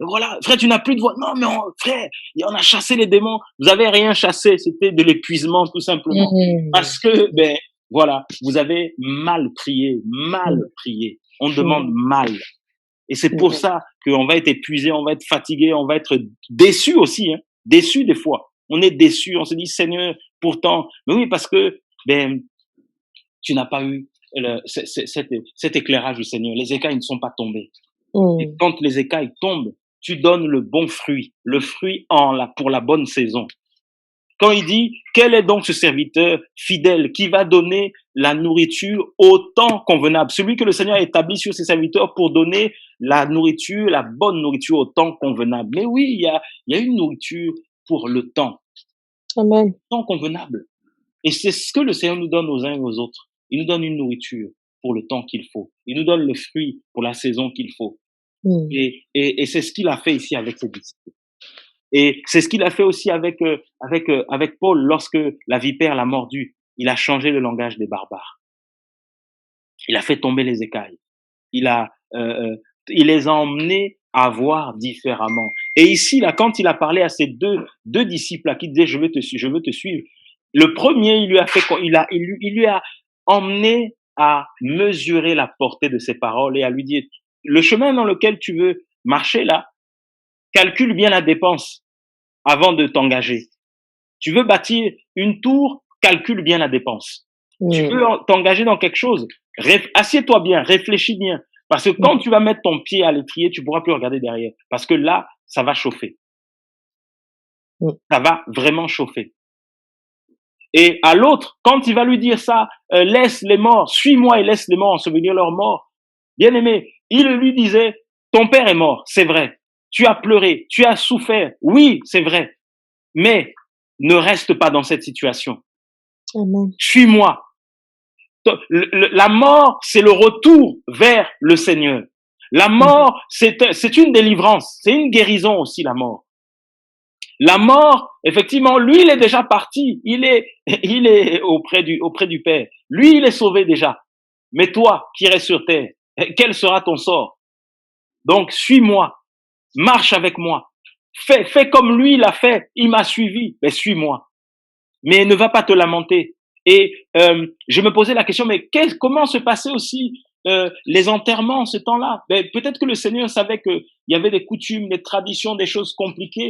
Voilà. Frère, tu n'as plus de voix. Non, mais frère, on a chassé les démons. Vous avez rien chassé. C'était de l'épuisement, tout simplement. Parce que, ben, voilà, vous avez mal prié. On demande mal. Et c'est pour ça qu'on va être épuisé, on va être fatigué, on va être déçu aussi, hein. Déçu des fois. on est déçu, on se dit Seigneur, pourtant, mais oui, parce que tu n'as pas eu cet éclairage du Seigneur. Les écailles ne sont pas tombées. Et quand les écailles tombent, tu donnes le bon fruit, le fruit pour la bonne saison. Quand il dit, quel est donc ce serviteur fidèle qui va donner la nourriture au temps convenable? Celui que le Seigneur a établi sur ses serviteurs pour donner la nourriture, la bonne nourriture au temps convenable. Mais oui, il y a une nourriture pour le temps. Amen. Le temps convenable. Et c'est ce que le Seigneur nous donne aux uns et aux autres. Il nous donne une nourriture pour le temps qu'il faut. Il nous donne le fruit pour la saison qu'il faut. Et c'est ce qu'il a fait ici avec ses disciples. Et c'est ce qu'il a fait aussi avec Paul lorsque la vipère l'a mordu. Il a changé le langage des barbares. Il a fait tomber les écailles. Il les a emmenés à voir différemment. Et ici, là, quand il a parlé à ces deux disciples là, qui disaient je veux te suivre, le premier, il lui a emmené à mesurer la portée de ses paroles et à lui dire le chemin dans lequel tu veux marcher là, calcule bien la dépense avant de t'engager. Tu veux bâtir une tour, calcule bien la dépense. Tu veux t'engager dans quelque chose, assieds-toi bien, réfléchis bien. Parce que quand tu vas mettre ton pied à l'étrier, tu pourras plus regarder derrière. Parce que là, ça va chauffer. Ça va vraiment chauffer. Et à l'autre, quand il va lui dire ça, laisse les morts, suis-moi et laisse les morts ensevelir leurs morts. Bien aimé, il lui disait, ton père est mort, c'est vrai. Tu as pleuré, tu as souffert. Oui, c'est vrai. Mais ne reste pas dans cette situation. Amen. Suis-moi. La mort, c'est le retour vers le Seigneur. La mort, c'est une délivrance, c'est une guérison aussi, la mort. La mort, effectivement, lui, il est déjà parti. Il est auprès du Père. Lui, il est sauvé déjà. Mais toi, qui restes sur terre, quel sera ton sort? Donc, suis-moi. Marche avec moi. Fais comme lui, il a fait. Il m'a suivi. Mais suis-moi. Mais ne va pas te lamenter. Et je me posais la question, mais comment se passaient aussi les enterrements en ce temps-là? Peut-être que le Seigneur savait qu'il y avait des coutumes, des traditions, des choses compliquées.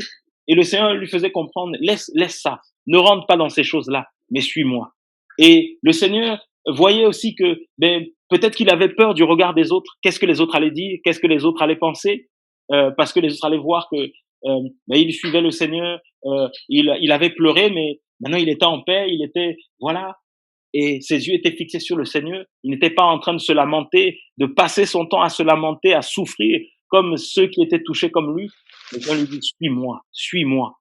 Et le Seigneur lui faisait comprendre, laisse ça. Ne rentre pas dans ces choses-là, mais suis-moi. Et le Seigneur voyait aussi que peut-être qu'il avait peur du regard des autres. Qu'est-ce que les autres allaient dire? Qu'est-ce que les autres allaient penser? Parce que les autres allaient voir que il suivait le Seigneur, il avait pleuré, mais maintenant il était en paix, voilà. Et ses yeux étaient fixés sur le Seigneur. Il n'était pas en train de se lamenter, de passer son temps à se lamenter, à souffrir comme ceux qui étaient touchés comme lui. Le Seigneur lui dit, suis-moi, suis-moi.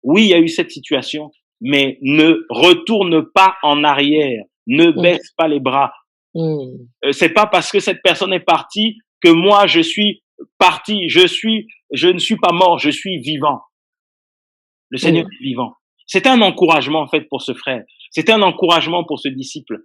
Oui, il y a eu cette situation, mais ne retourne pas en arrière. Ne baisse pas les bras. C'est pas parce que cette personne est partie que moi je suis parti. Je ne suis pas mort, je suis vivant. Le Seigneur est vivant. C'était un encouragement, en fait, pour ce frère. C'était un encouragement pour ce disciple.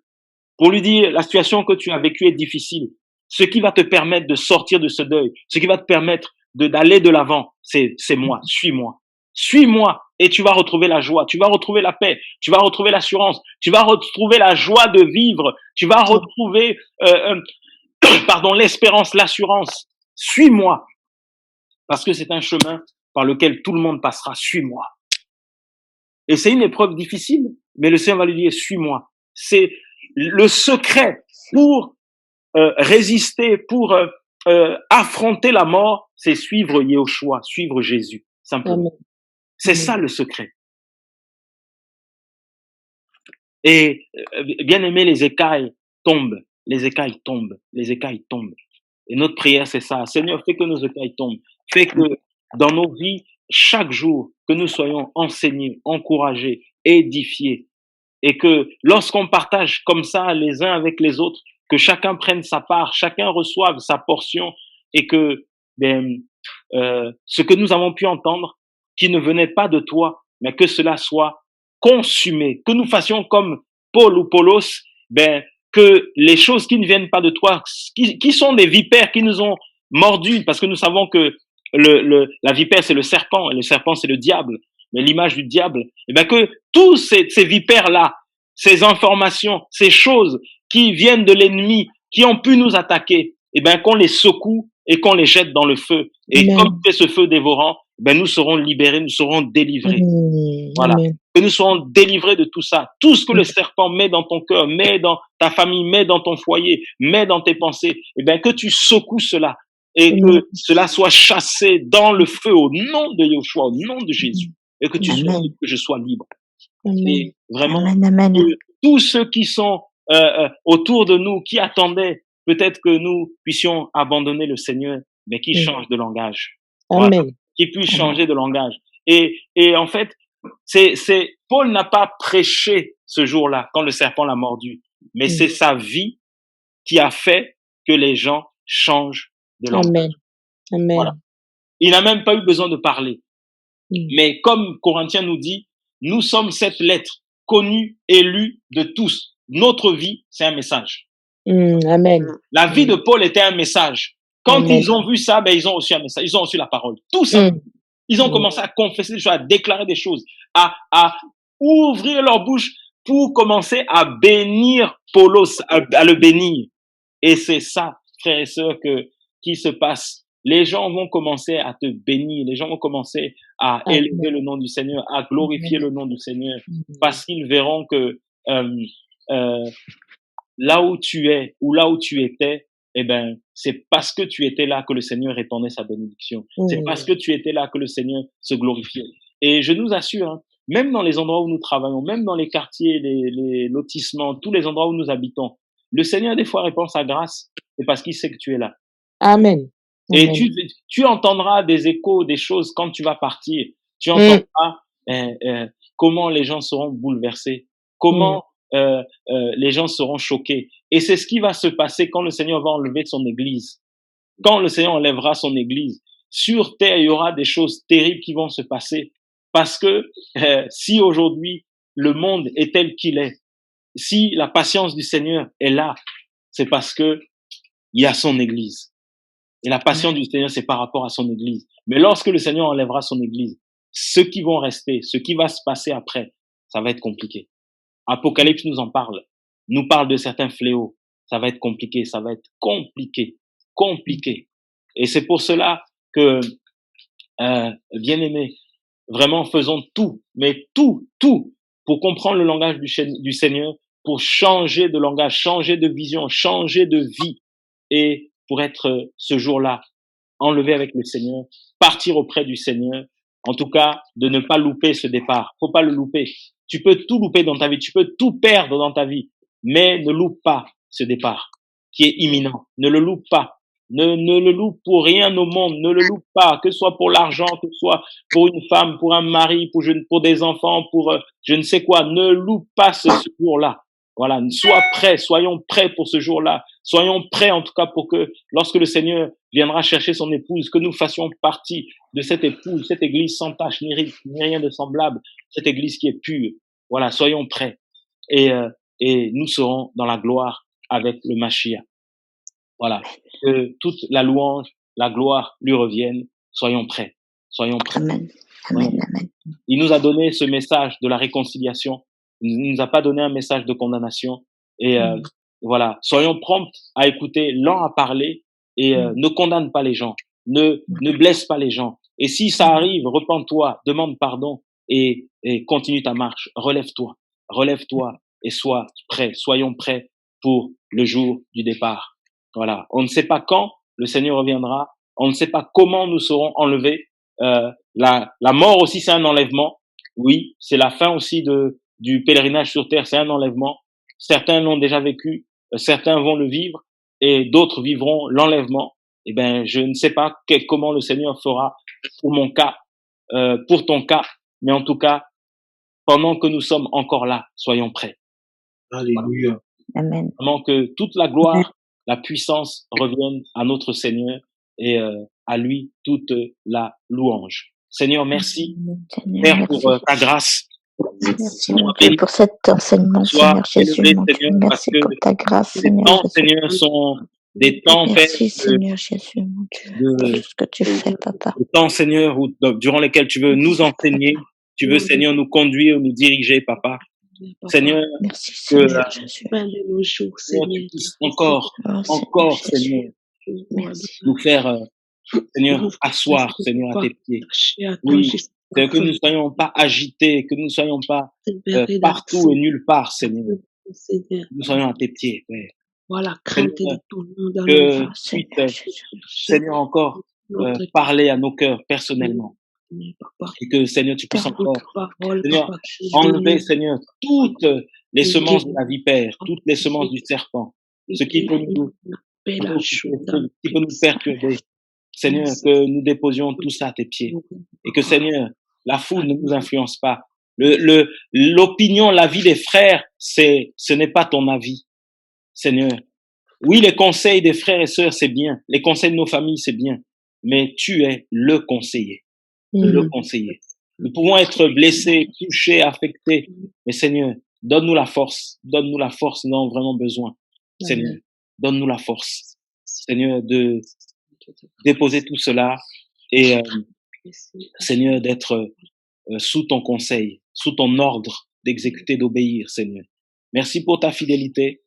Pour lui dire, la situation que tu as vécue est difficile. Ce qui va te permettre de sortir de ce deuil, ce qui va te permettre d'aller de l'avant, c'est moi, suis-moi. Suis-moi et tu vas retrouver la joie, tu vas retrouver la paix, tu vas retrouver l'assurance, tu vas retrouver la joie de vivre, tu vas retrouver l'espérance, l'assurance. Suis-moi. Parce que c'est un chemin par lequel tout le monde passera. Suis-moi. Et c'est une épreuve difficile, mais le Seigneur va lui dire, suis-moi. C'est le secret pour résister, pour affronter la mort, c'est suivre Yeshua, suivre Jésus, simplement. Amen. C'est ça le secret. Et bien aimé, les écailles tombent, les écailles tombent, les écailles tombent. Et notre prière, c'est ça. Seigneur, fais que nos écailles tombent. Fais que dans nos vies, chaque jour, que nous soyons enseignés, encouragés, édifiés. Et que lorsqu'on partage comme ça les uns avec les autres, que chacun prenne sa part, chacun reçoive sa portion et que ce que nous avons pu entendre, qui ne venait pas de toi, mais que cela soit consumé, que nous fassions comme Paul ou Paulos, que les choses qui ne viennent pas de toi, qui sont des vipères qui nous ont mordus, parce que nous savons que la vipère c'est le serpent, et le serpent c'est le diable, mais l'image du diable, et que tous ces vipères-là, ces informations, ces choses qui viennent de l'ennemi, qui ont pu nous attaquer, qu'on les secoue et qu'on les jette dans le feu. Et comme c'est ce feu dévorant, nous serons libérés, nous serons délivrés. Voilà. Amen. Que nous soyons délivrés de tout ça. Tout ce que le serpent met dans ton cœur, met dans ta famille, met dans ton foyer, met dans tes pensées, eh bien, que tu secoues cela et Amen. que cela soit chassé dans le feu au nom de Yeshua, au nom de Jésus. Et que tu sois Amen. libre, que je sois libre. Amen. Et vraiment, Amen, amen. que tous ceux qui sont autour de nous, qui attendaient peut-être que nous puissions abandonner le Seigneur, mais qui changent de langage. Voilà. Amen. Qui puissent changer de langage. Et en fait, Paul n'a pas prêché ce jour-là quand le serpent l'a mordu, mais c'est sa vie qui a fait que les gens changent de langage. Amen. Amen. Voilà. Il n'a même pas eu besoin de parler. Mais comme Corinthiens nous dit, nous sommes cette lettre connue et lue de tous. Notre vie, c'est un message. Amen. La vie de Paul était un message. Quand Amen. ils ont vu ça, ben, ils ont reçu un message. Ils ont reçu la parole. Tout ça. Ils ont commencé à confesser des choses, à déclarer des choses, à ouvrir leur bouche pour commencer à bénir Paulos, à le bénir. Et c'est ça, frères et sœurs, qui se passe. Les gens vont commencer à te bénir. Les gens vont commencer à élever le nom du Seigneur, à glorifier le nom du Seigneur, parce qu'ils verront que là où tu es ou là où tu étais, eh ben, c'est parce que tu étais là que le Seigneur répandait sa bénédiction. C'est parce que tu étais là que le Seigneur se glorifiait. Et je nous assure, hein, même dans les endroits où nous travaillons, même dans les quartiers, les lotissements, tous les endroits où nous habitons, le Seigneur des fois répand sa grâce, c'est parce qu'il sait que tu es là. Amen. Et tu entendras des échos, des choses quand tu vas partir. Tu entendras comment les gens seront bouleversés, comment les gens seront choqués. Et c'est ce qui va se passer quand le Seigneur va enlever son Église. Quand le Seigneur enlèvera son Église, sur terre, il y aura des choses terribles qui vont se passer. Parce que si aujourd'hui, le monde est tel qu'il est, si la patience du Seigneur est là, c'est parce que il y a son Église. Et la patience du Seigneur, c'est par rapport à son Église. Mais lorsque le Seigneur enlèvera son Église, ceux qui vont rester, ce qui va se passer après, ça va être compliqué. Apocalypse nous en parle, nous parle de certains fléaux. Ça va être compliqué, ça va être compliqué. Et c'est pour cela que, bien-aimés, vraiment faisons tout, mais tout, pour comprendre le langage du Seigneur, pour changer de langage, changer de vision, changer de vie, et pour être ce jour-là enlevé avec le Seigneur, partir auprès du Seigneur, en tout cas, de ne pas louper ce départ. Faut pas le louper. Tu peux tout louper dans ta vie, tu peux tout perdre dans ta vie, mais ne loupe pas ce départ qui est imminent. Ne le loupe pas. Ne le loupe pour rien au monde. Ne le loupe pas, que ce soit pour l'argent, que ce soit pour une femme, pour un mari, pour des enfants, pour je ne sais quoi. Ne loupe pas ce jour-là. Voilà, sois prêt, soyons prêts pour ce jour-là. Soyons prêts en tout cas pour que lorsque le Seigneur viendra chercher son épouse, que nous fassions partie de cette épouse, cette église sans tache ni rien de semblable, cette église qui est pure. Voilà, soyons prêts. Et nous serons dans la gloire avec le Mashiach. Voilà, que toute la louange, la gloire lui revienne. Soyons prêts. Soyons prêts. Amen. Amen. Amen. Il nous a donné ce message de la réconciliation. Il ne nous a pas donné un message de condamnation. Et voilà, soyons prompts à écouter, lents à parler et ne condamne pas les gens, ne blesse pas les gens. Et si ça arrive, repens-toi, demande pardon et continue ta marche. Relève-toi et sois prêt. Soyons prêts pour le jour du départ. Voilà, on ne sait pas quand le Seigneur reviendra. On ne sait pas comment nous serons enlevés. La mort aussi, c'est un enlèvement. Oui, c'est la fin aussi du pèlerinage sur terre, c'est un enlèvement. Certains l'ont déjà vécu, certains vont le vivre et d'autres vivront l'enlèvement. Eh ben, je ne sais pas comment le Seigneur fera pour mon cas, pour ton cas, mais en tout cas, pendant que nous sommes encore là, soyons prêts. Alléluia. Amen. Vraiment que toute la gloire, la puissance revienne à notre Seigneur et à lui toute la louange. Seigneur, merci. Seigneur, Père, merci. pour ta grâce. Merci, mon Dieu, pour cet ensemble, Sois Seigneur Jésus, élevé, mon Dieu. Seigneur, parce Merci que pour ta grâce, ces Seigneur temps, Jésus. Seigneur, sont des temps, Père, Merci, Seigneur Jésus, mon Dieu, pour tout ce que tu fais, Papa. des temps, Seigneur, durant lesquels tu veux nous enseigner, tu veux, Seigneur, nous conduire, nous diriger, Papa. Seigneur, Merci, que Seigneur Jésus. tu puisses encore, Seigneur, Merci. nous faire, Seigneur, asseoir, Seigneur, à tes pieds. Oui, Seigneur, que nous ne soyons pas agités, que nous ne soyons pas partout et nulle part, Seigneur. Seigneur. Que nous soyons à tes pieds, Père. Voilà, crainte Seigneur, de ton nom dans que nos vies. tu Seigneur puisses, Jésus. Seigneur, encore Notre parler à nos cœurs personnellement. Papa. Et que, Seigneur, tu puisses Car encore, notre parole, Seigneur, Papa, qui est enlever, bénie, Seigneur, toutes les qui est semences de guérie, la vipère, toutes les semences du serpent, ce qui peut nous qui peut nous perturber. Seigneur, que nous déposions tout ça à tes pieds. Et que, Seigneur, la foule ne nous influence pas. L'opinion, l'avis des frères, ce n'est pas ton avis, Seigneur. Oui, les conseils des frères et sœurs, c'est bien. Les conseils de nos familles, c'est bien. Mais tu es le conseiller. Le conseiller. Nous pouvons être blessés, touchés, affectés. Mais Seigneur, donne-nous la force. Donne-nous la force. Nous avons vraiment besoin. Seigneur, donne-nous la force. Seigneur, de déposer tout cela et, Seigneur, d'être sous ton conseil, sous ton ordre, d'exécuter, d'obéir, Seigneur. Merci pour ta fidélité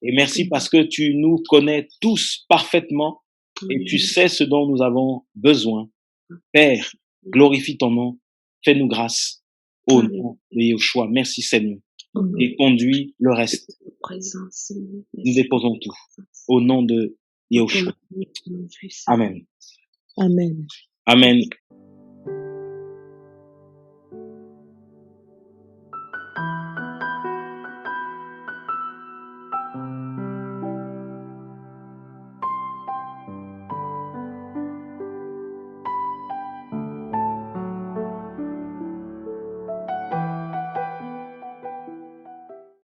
et merci parce que tu nous connais tous parfaitement et tu sais ce dont nous avons besoin. Père, glorifie ton nom, fais-nous grâce au nom de Yeshua. Merci, Seigneur, et conduis le reste. Nous déposons tout au nom de Yeshua. Amen. Amen. Amen.